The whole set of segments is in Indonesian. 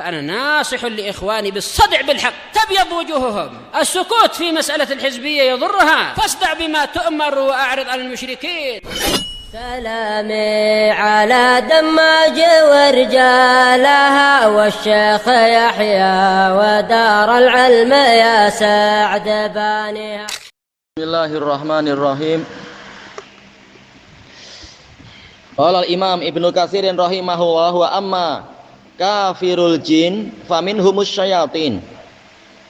فأنا ناصح لإخواني بالصدع بالحق تبيض وجوههم. السكوت في مسألة الحزبية يضرها، فاصدع بما تؤمر وأعرض عن المشركين. سلامي على دماج ورجالها والشيخ يحيى ودار العلم يا سعد بانيها. بسم الله الرحمن الرحيم. Qala al-Imam Ibnu Katsir rahimahullah wa amma kafirul jin faminhumus syayatin.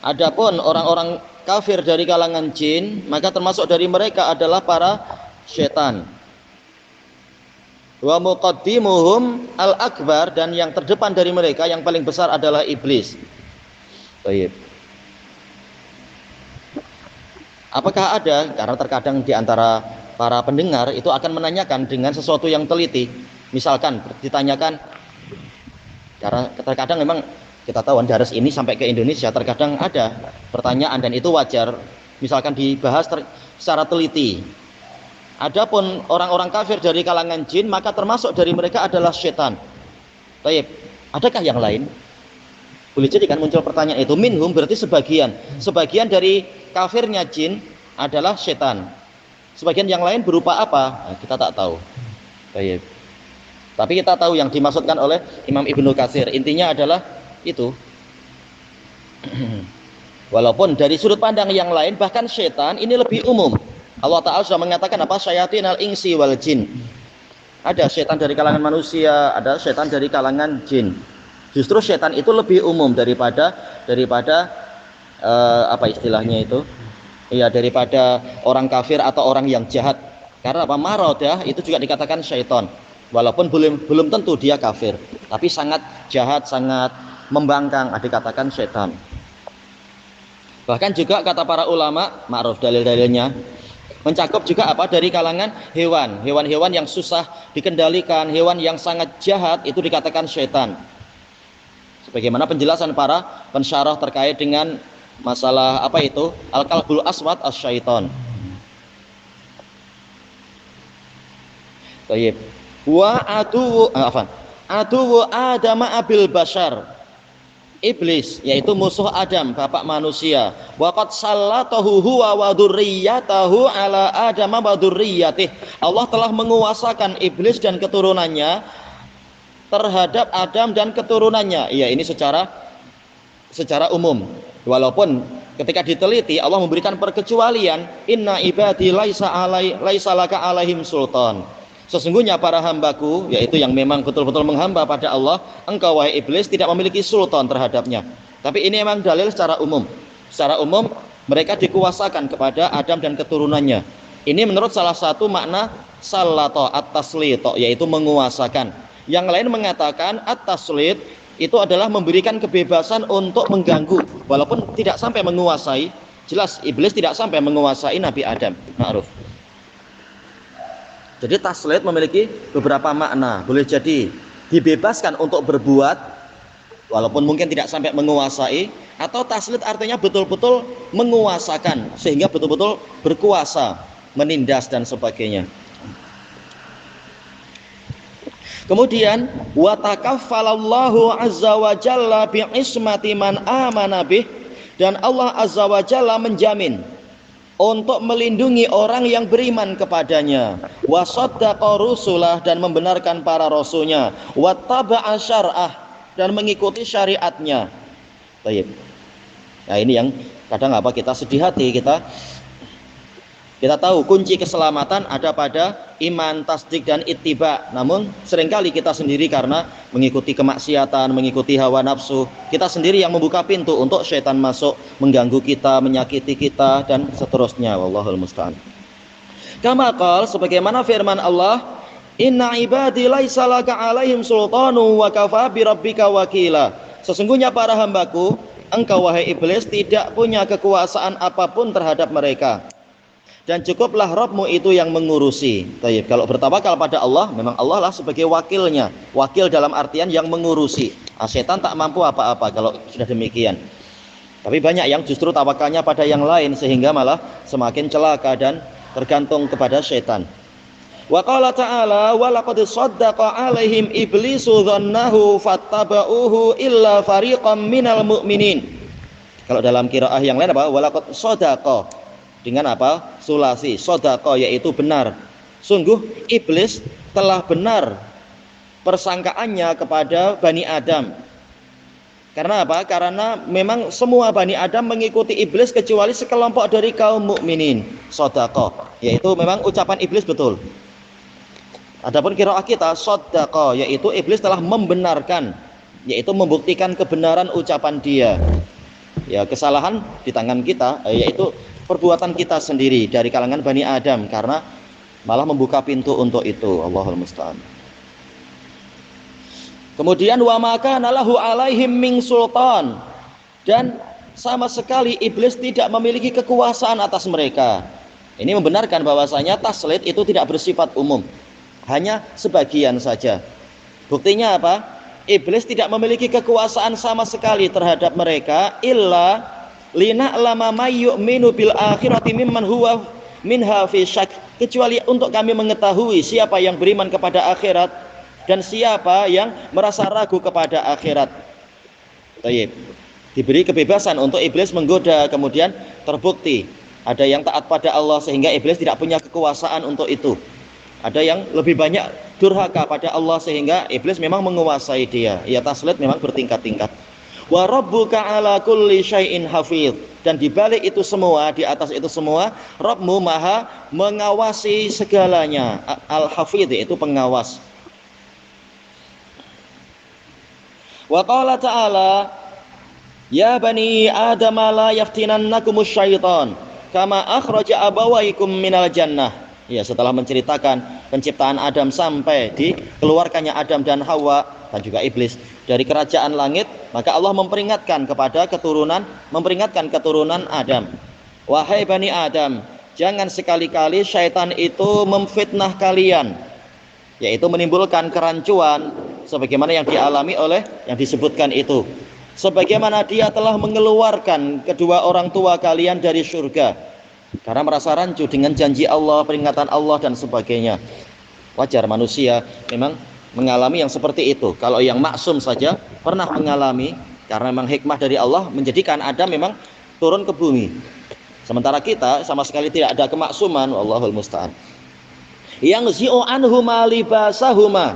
Adapun orang-orang kafir dari kalangan jin, maka termasuk dari mereka adalah para setan. Wa muqaddimuhum al-akbar, dan yang terdepan dari mereka yang paling besar adalah iblis. Baik. Apakah ada? Karena terkadang di antara para pendengar itu akan menanyakan dengan sesuatu yang teliti. Misalkan ditanyakan, karena terkadang memang kita tahu daras ini sampai ke Indonesia terkadang ada pertanyaan, dan itu wajar. Misalkan dibahas secara teliti. Adapun orang-orang kafir dari kalangan jin, maka termasuk dari mereka adalah setan. Baik. Adakah yang lain? Boleh jadi kan muncul pertanyaan itu. Minhum berarti sebagian. Sebagian dari kafirnya jin adalah setan. Sebagian yang lain berupa apa? Nah, kita tak tahu. Baik. Tapi kita tahu yang dimaksudkan oleh Imam Ibnu Katsir. Intinya adalah itu. Walaupun dari sudut pandang yang lain, bahkan setan ini lebih umum. Allah Ta'ala sudah mengatakan apa? Syayatinal insi wal jin. Ada setan dari kalangan manusia, ada setan dari kalangan jin. Justru setan itu lebih umum daripada apa istilahnya itu? Ya, daripada orang kafir atau orang yang jahat. Karena apa? Maradah itu juga dikatakan syaitan. Walaupun belum tentu dia kafir, tapi sangat jahat, sangat membangkang, dikatakan syaitan. Bahkan juga kata para ulama, ma'ruf dalil-dalilnya, mencakup juga apa? Dari kalangan hewan. Hewan-hewan yang susah dikendalikan, hewan yang sangat jahat itu dikatakan syaitan. Sebagaimana penjelasan para pensyarah terkait dengan masalah apa itu? Al-kalbul aswad as-syaiton. Baik. Wa adu Adam abil bashar. Iblis, yaitu musuh Adam, bapak manusia. Wa qad sallatahu huwa wa dzurriyyatahu ala Adam wa dzurriyyatih. Allah telah menguasakan iblis dan keturunannya terhadap Adam dan keturunannya. Ya, ini secara umum. Walaupun ketika diteliti Allah memberikan perkecualian, inna ibadi laisa laka alaihim sultan. Sesungguhnya para hambaku, yaitu yang memang betul-betul menghamba pada Allah, engkau wahai iblis tidak memiliki sultan terhadapnya. Tapi ini memang dalil secara umum. Secara umum mereka dikuasakan kepada Adam dan keturunannya. Ini menurut salah satu makna sallato at-taslito, yaitu menguasakan. Yang lain mengatakan at-taslit itu adalah memberikan kebebasan untuk mengganggu, walaupun tidak sampai menguasai. Jelas iblis tidak sampai menguasai Nabi Adam. Ma'ruf. Jadi taslit memiliki beberapa makna. Boleh jadi dibebaskan untuk berbuat, walaupun mungkin tidak sampai menguasai. Atau taslit artinya betul-betul menguasakan, sehingga betul-betul berkuasa, menindas dan sebagainya. Kemudian wa takaffalallahu azza wa jalla bi ismati man amana bih, dan Allah azza wa jalla menjamin untuk melindungi orang yang beriman kepadanya, wa saddaqa rusulah, dan membenarkan para rasulnya, wa taba'a syar'ah, dan mengikuti syariatnya. Baik. Nah, ini yang kadang apa kita sedih hati, kita tahu kunci keselamatan ada pada iman, tasdik, dan ittiba. Namun seringkali kita sendiri karena mengikuti kemaksiatan, mengikuti hawa nafsu, kita sendiri yang membuka pintu untuk syaitan masuk, mengganggu kita, menyakiti kita, dan seterusnya. Wallahul musta'an. Kama qala, sebagaimana firman Allah, inna ibadi laisa laka alaihim sultanu wa kafa bi rabbika wakila. Sesungguhnya para hambaku, engkau wahai iblis tidak punya kekuasaan apapun terhadap mereka, dan cukuplah Rabbmu itu yang mengurusi. Taib. Kalau bertawakal pada Allah, memang Allah lah sebagai wakilnya. Wakil dalam artian yang mengurusi. Setan tak mampu apa-apa kalau sudah demikian. Tapi banyak yang justru tawakalnya pada yang lain, sehingga malah semakin celaka dan tergantung kepada setan. Wa qala ta'ala wa laqad saddaqa 'alaihim iblisu dhannahu fattaba'uhu illa fariqam minal mu'minin. Kalau dalam qiraah yang lain apa? Wa laqad sadaqa dengan apa? Sulasi. Sadaqa yaitu benar. Sungguh iblis telah benar persangkaannya kepada Bani Adam. Karena apa? Karena memang semua Bani Adam mengikuti iblis kecuali sekelompok dari kaum mukminin. Sadaqa yaitu memang ucapan iblis betul. Adapun qiraah kita saddaqa yaitu iblis telah membenarkan, yaitu membuktikan kebenaran ucapan dia. Ya, kesalahan di tangan kita, yaitu perbuatan kita sendiri dari kalangan Bani Adam karena malah membuka pintu untuk itu. Allahul musta'an. Kemudian wa maka nalahu alaihim min sultan, dan sama sekali iblis tidak memiliki kekuasaan atas mereka. Ini membenarkan bahwasanya taslit itu tidak bersifat umum, hanya sebagian saja. Buktinya apa? Iblis tidak memiliki kekuasaan sama sekali terhadap mereka illa lina'lama may yu'minu bil akhirati mimman huwa minha fi syak, kecuali untuk kami mengetahui siapa yang beriman kepada akhirat dan siapa yang merasa ragu kepada akhirat. Baik. Diberi kebebasan untuk iblis menggoda, kemudian terbukti ada yang taat pada Allah sehingga iblis tidak punya kekuasaan untuk itu. Ada yang lebih banyak durhaka pada Allah sehingga iblis memang menguasai dia. Ya, taslit memang bertingkat-tingkat. Wa rabbuka ala kulli syai'in hafidh, dan di balik itu semua, di atas itu semua, Rabbmu maha mengawasi segalanya. Al-hafidh itu pengawas. Wa qala ta'ala ya bani adam la yaftinannakumus syaitan kama akhraja abawaikum minal jannah. Ya, setelah menceritakan penciptaan Adam sampai dikeluarkannya Adam dan Hawa dan juga iblis dari kerajaan langit, maka Allah memperingatkan keturunan Adam. Wahai Bani Adam, jangan sekali-kali syaitan itu memfitnah kalian, yaitu menimbulkan kerancuan sebagaimana yang dialami oleh yang disebutkan itu. Sebagaimana dia telah mengeluarkan kedua orang tua kalian dari surga karena merasa rancu dengan janji Allah, peringatan Allah dan sebagainya. Wajar manusia memang mengalami yang seperti itu. Kalau yang maksum saja pernah mengalami, karena memang hikmah dari Allah menjadikan Adam memang turun ke bumi. Sementara kita sama sekali tidak ada kemaksuman. Wallahul musta'an. Yang zi'u anhuma libasahuma,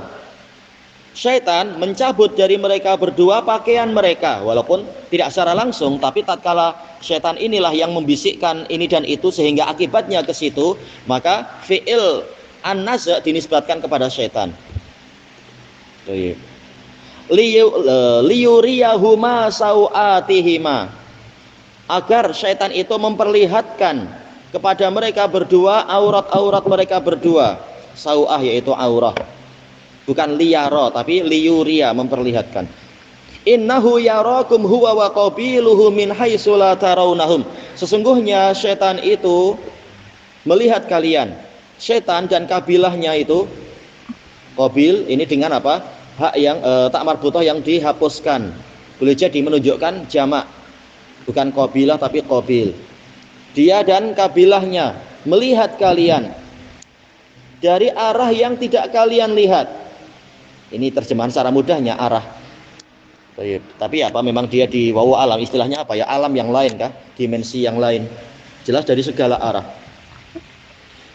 syaitan mencabut dari mereka berdua pakaian mereka, walaupun tidak secara langsung, tapi tatkala syaitan inilah yang membisikkan ini dan itu sehingga akibatnya ke situ, maka fi'il an-naza dinisbatkan kepada syaitan. Liyuriyahuma sau'atihima, agar syaitan itu memperlihatkan kepada mereka berdua aurat-aurat mereka berdua. Sau'ah yaitu aurah, bukan liyara tapi liyuriya, memperlihatkan. Innahu yarakum huwa wa qabiluhu min haitsu la tarawnahum, sesungguhnya syaitan itu melihat kalian. Syaitan dan kabilahnya itu, qabil ini dengan apa? Hak yang tak marbutah yang dihapuskan. Boleh jadi menunjukkan jamak, bukan qabilah tapi qabil. Dia dan kabilahnya melihat kalian dari arah yang tidak kalian lihat. Ini terjemahan secara mudahnya arah. Tapi apa, memang dia di wawu alam, istilahnya apa ya, alam yang lain kah, dimensi yang lain, jelas dari segala arah.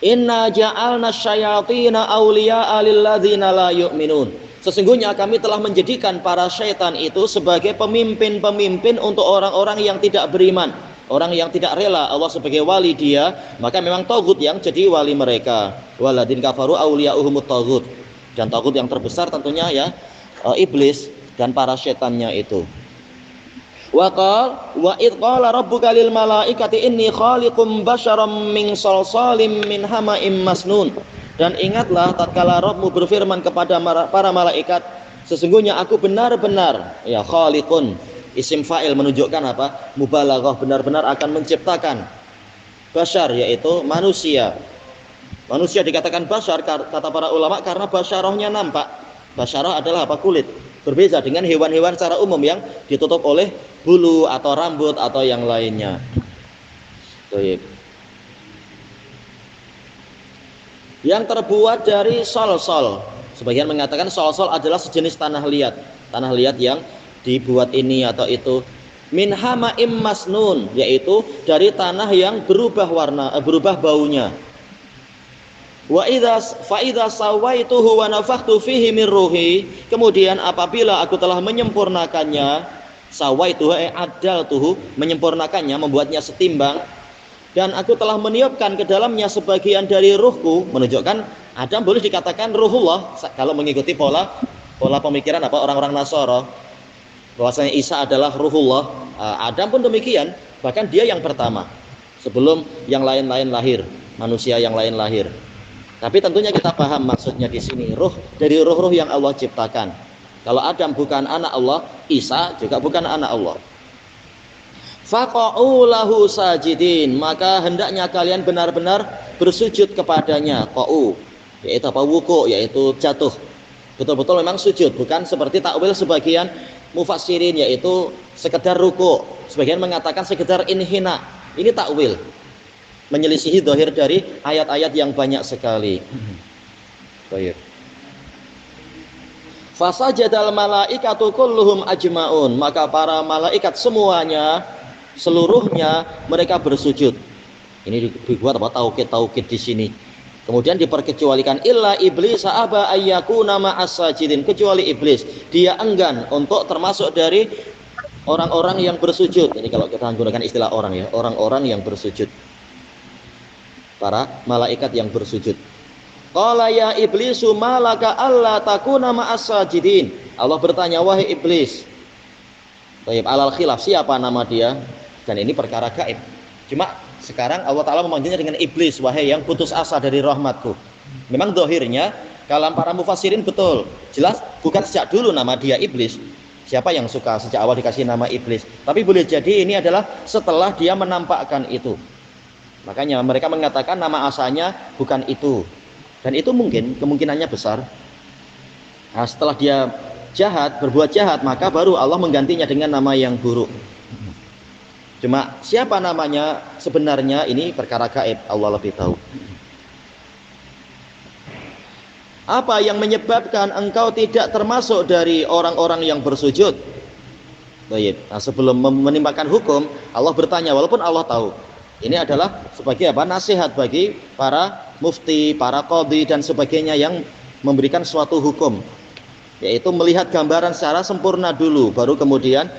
Inna ja'alna syayatina awliya'a lilladzina la yu'minun, sesungguhnya kami telah menjadikan para syaitan itu sebagai pemimpin-pemimpin untuk orang-orang yang tidak beriman, orang yang tidak rela Allah sebagai wali dia, maka memang tagut yang jadi wali mereka. Waladin kafaru awliya'uhumut tagut, dan tagut yang terbesar tentunya ya iblis dan para syaitannya itu. Wa id qala rabbuka lil malaikati inni khaliqum basyaram min salsalim min hama'im masnun, dan ingatlah tatkala Rabbmu berfirman kepada para malaikat, sesungguhnya aku benar-benar, ya khaliqun isim fa'il menunjukkan apa? Mubalaghah, benar-benar akan menciptakan basyar yaitu manusia. Manusia dikatakan basyar kata para ulama karena basyarahnya nampak. Basyarah adalah apa? Kulit. Berbeda dengan hewan-hewan secara umum yang ditutup oleh bulu atau rambut atau yang lainnya. Baik. yang terbuat dari sol-sol. Sebagian mengatakan sol-sol adalah sejenis tanah liat yang dibuat ini atau itu. Min hama'im masnun, yaitu dari tanah yang berubah warna, berubah baunya. Wa idza sawaituhu wa nafakhtu fihi min ruhi, kemudian apabila aku telah menyempurnakannya, sawaituhu adaltuhu, menyempurnakannya, membuatnya setimbang, dan aku telah meniupkan ke dalamnya sebagian dari ruhku, menunjukkan Adam boleh dikatakan ruhullah kalau mengikuti pola pemikiran orang-orang Nasara, bahwasanya Isa adalah ruhullah. Adam pun demikian, bahkan dia yang pertama sebelum yang lain-lain lahir, manusia yang lain lahir. Tapi tentunya kita paham maksudnya di sini, ruh dari ruh-ruh yang Allah ciptakan. Kalau Adam bukan anak Allah, Isa juga bukan anak Allah. Faqa'u lahu sajidin, maka hendaknya kalian benar-benar bersujud kepadanya. Qa'u, yaitu apa? Wuku, yaitu jatuh. Betul-betul memang sujud, bukan seperti takwil sebagian mufassirin, yaitu sekedar ruku. Sebagian mengatakan sekedar inhina. Ini takwil, menyelisihi zahir dari ayat-ayat yang banyak sekali. Baik. Fasajadal malaikatu kulluhum ajmaun, maka para malaikat seluruhnya mereka bersujud. Ini dibuat apa? Taukid di sini. Kemudian diperkecualikan illa iblis aba ayyakuna ma'as sajidin, kecuali iblis, dia enggan untuk termasuk dari orang-orang yang bersujud. Ini kalau kita menggunakan istilah orang ya, orang-orang yang bersujud. Para malaikat yang bersujud. Qala ya iblisu malaka alla takuna ma'as sajidin. Allah bertanya, wahai iblis. Baik, alal khilaf, siapa nama dia? Dan ini perkara gaib. Cuma sekarang Allah Ta'ala memanggilnya dengan iblis, wahai yang putus asa dari rahmatku. Memang zahirnya kalam para mufassirin betul, jelas bukan sejak dulu nama dia iblis. Siapa yang suka sejak awal dikasih nama iblis? Tapi boleh jadi ini adalah setelah dia menampakkan itu. Makanya mereka mengatakan nama asalnya bukan itu. Dan itu kemungkinannya besar. Nah, setelah dia berbuat jahat, maka baru Allah menggantinya dengan nama yang buruk. Cuma siapa namanya sebenarnya ini perkara gaib, Allah lebih tahu. Apa yang menyebabkan engkau tidak termasuk dari orang-orang yang bersujud? Baik. Nah, sebelum menimpakan hukum, Allah bertanya, walaupun Allah tahu. Ini adalah sebagai apa? Nasihat bagi para mufti, para qadhi dan sebagainya yang memberikan suatu hukum, yaitu melihat gambaran secara sempurna dulu, baru kemudian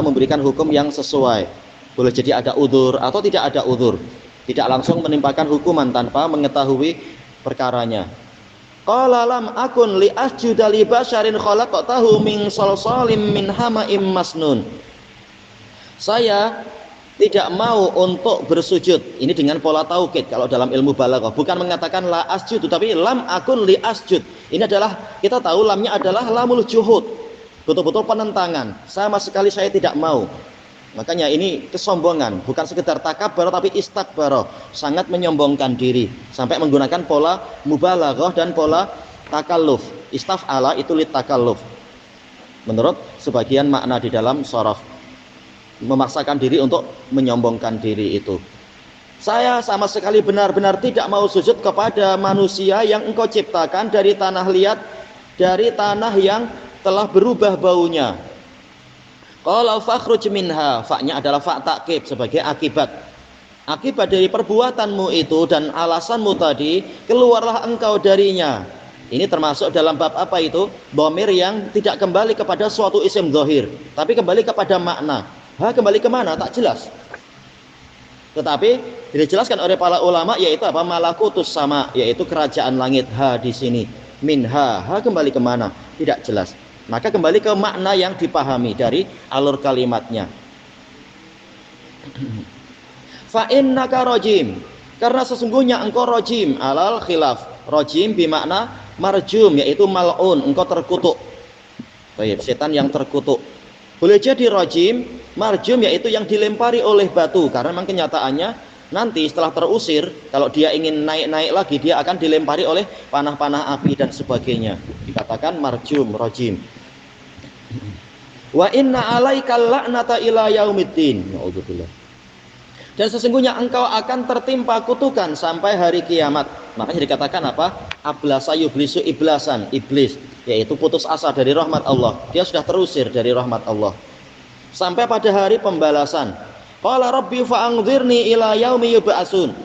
memberikan hukum yang sesuai. Boleh jadi ada udzur atau tidak ada udzur, tidak langsung menimpakan hukuman tanpa mengetahui perkaranya. Qala lam akun li asjuda li basyarin khalaqtahu min salsalim min hama'im masnun. Saya tidak mau untuk bersujud. Ini dengan pola taukid kalau dalam ilmu balaghah, bukan mengatakan la asjud, tapi lam akun li asjud. Ini adalah, kita tahu lamnya adalah lamul juhud, betul-betul penentangan. Sama sekali saya tidak mau. Makanya ini kesombongan, bukan sekedar takabbar tapi istakbar, sangat menyombongkan diri, sampai menggunakan pola mubalaghah dan pola takalluf. Istaf'ala itu lit takalluf, menurut sebagian makna di dalam sharaf, memaksakan diri untuk menyombongkan diri itu. Saya sama sekali benar-benar tidak mau sujud kepada manusia yang engkau ciptakan dari tanah liat, dari tanah yang telah berubah baunya. Qala fakhruj minha, fa-nya adalah fa ta'kib sebagai akibat. Akibat dari perbuatanmu itu dan alasanmu tadi, keluarlah engkau darinya. Ini termasuk dalam bab apa itu? Dhamir yang tidak kembali kepada suatu isim zahir, tapi kembali kepada makna. Kembali kemana? Tak jelas. Tetapi dijelaskan oleh para ulama, yaitu apa? Malakutus sama, yaitu kerajaan langit. Di sini minha, kembali kemana? Tidak jelas. Maka kembali ke makna yang dipahami dari alur kalimatnya. Fa innaka rajim, karena sesungguhnya engkau rajim, alal khilaf. Rajim bimakna marjum, yaitu mal'un, engkau terkutuk. Baik, setan yang terkutuk. Boleh jadi rajim, marjum yaitu yang dilempari oleh batu, karena memang kenyataannya nanti setelah terusir, kalau dia ingin naik-naik lagi, dia akan dilempari oleh panah-panah api dan sebagainya. Dikatakan marjum, rajim. Wa inna alaikal la'nata ila yaumiddin. Na'udzubillah. Dan sesungguhnya engkau akan tertimpa kutukan sampai hari kiamat. Makanya dikatakan apa? Ablasa yublisu iblasan, iblis, yaitu putus asa dari rahmat Allah. Dia sudah terusir dari rahmat Allah. Sampai pada hari pembalasan. Qala rabbi fa'anzirni ila yaumi yub'atsun.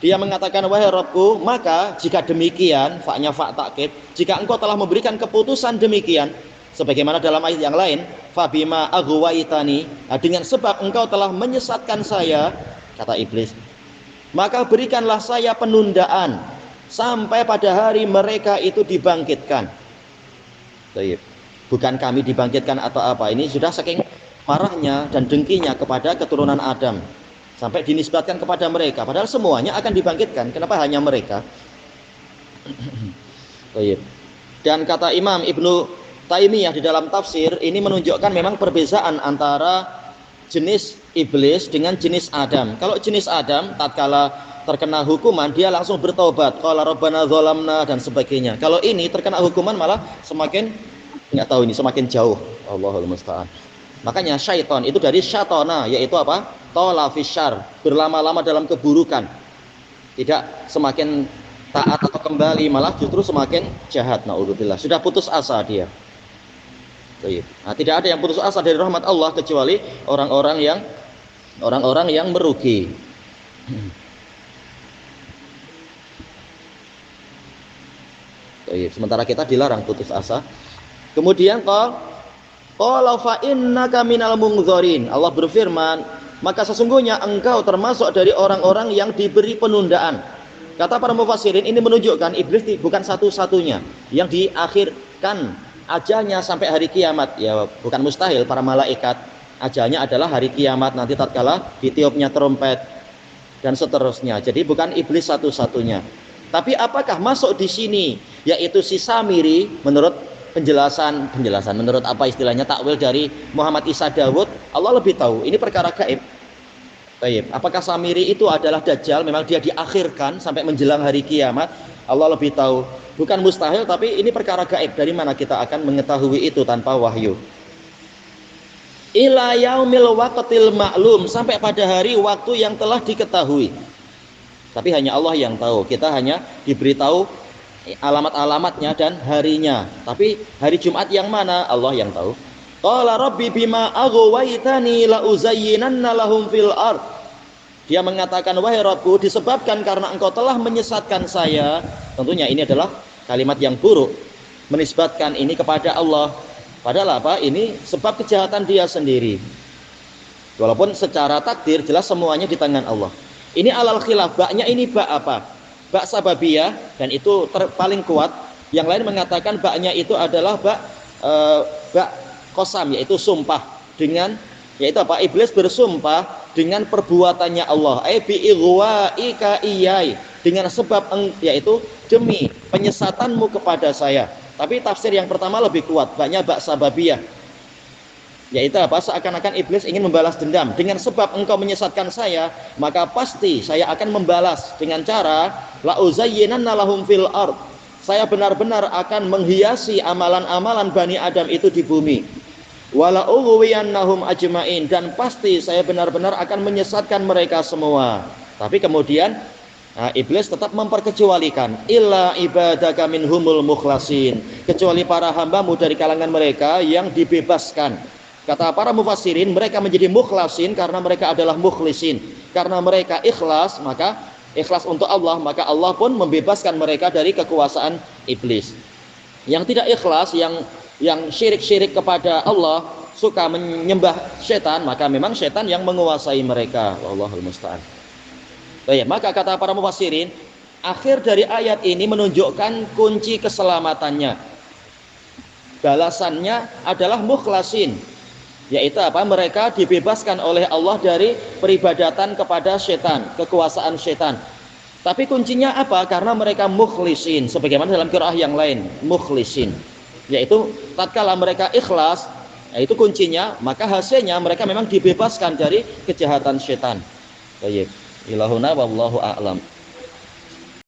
Dia mengatakan, wahai Rabbku, maka jika demikian, fa'nya fa' takkid, jika engkau telah memberikan keputusan demikian, sebagaimana dalam ayat yang lain, fabima aghwaitani, dengan sebab engkau telah menyesatkan saya, kata iblis, maka berikanlah saya penundaan sampai pada hari mereka itu dibangkitkan. Bukan kami dibangkitkan atau apa, ini sudah saking marahnya dan dengkinya kepada keturunan Adam sampai dinisbatkan kepada mereka, padahal semuanya akan dibangkitkan. Kenapa hanya mereka? Dan kata Imam Ibnu Taimiyah di dalam tafsir ini menunjukkan memang perbedaan antara jenis iblis dengan jenis Adam. Kalau jenis Adam tatkala terkena hukuman dia langsung bertobat, qala rabbana zalamna dan sebagainya. Kalau ini terkena hukuman malah semakin nggak tahu ini semakin jauh. Allahul musta'an. Makanya syaitan itu dari syatona, yaitu apa? Tola fisyar, berlama-lama dalam keburukan. Tidak semakin taat atau kembali, malah justru semakin jahat. Na'udzubillah. Sudah putus asa dia. Nah, tidak ada yang putus asa dari rahmat Allah kecuali orang-orang yang merugi. Sementara kita dilarang putus asa. Kemudian qala fa innaka minal munzirin. Allah berfirman, maka sesungguhnya engkau termasuk dari orang-orang yang diberi penundaan. Kata para mufassirin, ini menunjukkan iblis bukan satu-satunya yang diakhirkan ajalnya sampai hari kiamat. Ya, bukan mustahil, para malaikat ajalnya adalah hari kiamat, nanti tatkala ditiupnya trompet dan seterusnya. Jadi bukan iblis satu-satunya. Tapi apakah masuk di sini yaitu si Samiri menurut penjelasan menurut apa istilahnya takwil dari Muhammad Isa Dawud, Allah lebih tahu. Ini perkara gaib. Baik, apakah Samiri itu adalah Dajjal, memang dia diakhirkan sampai menjelang hari kiamat? Allah lebih tahu. Bukan mustahil, tapi ini perkara gaib. Dari mana kita akan mengetahui itu tanpa wahyu? Ila yaumil waqtil ma'lum, sampai pada hari waktu yang telah diketahui. Tapi hanya Allah yang tahu. Kita hanya diberitahu alamat-alamatnya dan harinya. Tapi hari Jumat yang mana? Allah yang tahu. Qala rabbi bima aghwaytani la uzayyinanna lahum fil ard. Dia mengatakan, wahai Rabbku, disebabkan karena engkau telah menyesatkan saya. Tentunya ini adalah kalimat yang buruk, menisbatkan ini kepada Allah. Padahal apa? Ini sebab kejahatan dia sendiri. Walaupun secara takdir jelas semuanya di tangan Allah. Ini alal khilaf, baknya ini bak apa? Bak sababiyah, dan itu paling kuat. Yang lain mengatakan baknya itu adalah bak qasam, yaitu sumpah dengan, yaitu apa? Iblis bersumpah dengan perbuatannya Allah. Bi ighwa'ika iyai, dengan sebab yaitu demi penyesatanmu kepada saya. Tapi tafsir yang pertama lebih kuat, baknya bak sababiyah. Yaitu apa? Seakan-akan iblis ingin membalas dendam. Dengan sebab engkau menyesatkan saya, maka pasti saya akan membalas dengan cara la uzayyinanna lahum fil ard. Saya benar-benar akan menghiasi amalan-amalan Bani Adam itu di bumi. Wala ughwiyannahum ajmain, dan pasti saya benar-benar akan menyesatkan mereka semua. Tapi kemudian iblis tetap memperkecualikan, illa ibadaka minhumul mukhlasin, kecuali para hambamu dari kalangan mereka yang dibebaskan. Kata para mufassirin, mereka menjadi mukhlasin karena mereka adalah mukhlisin. Karena mereka ikhlas, maka ikhlas untuk Allah, maka Allah pun membebaskan mereka dari kekuasaan iblis. Yang tidak ikhlas, yang syirik-syirik kepada Allah, suka menyembah setan, maka memang setan yang menguasai mereka. Wallahul musta'an. Baik, maka kata para mufassirin, akhir dari ayat ini menunjukkan kunci keselamatannya. Balasannya adalah mukhlasin, yaitu apa? Mereka dibebaskan oleh Allah dari peribadatan kepada setan, kekuasaan setan. Tapi kuncinya apa? Karena mereka mukhlisin, sebagaimana dalam qiraah yang lain, mukhlisin, yaitu tatkala mereka ikhlas, itu kuncinya, maka hasilnya mereka memang dibebaskan dari kejahatan setan. Baik, ilahuna wallahu a'lam.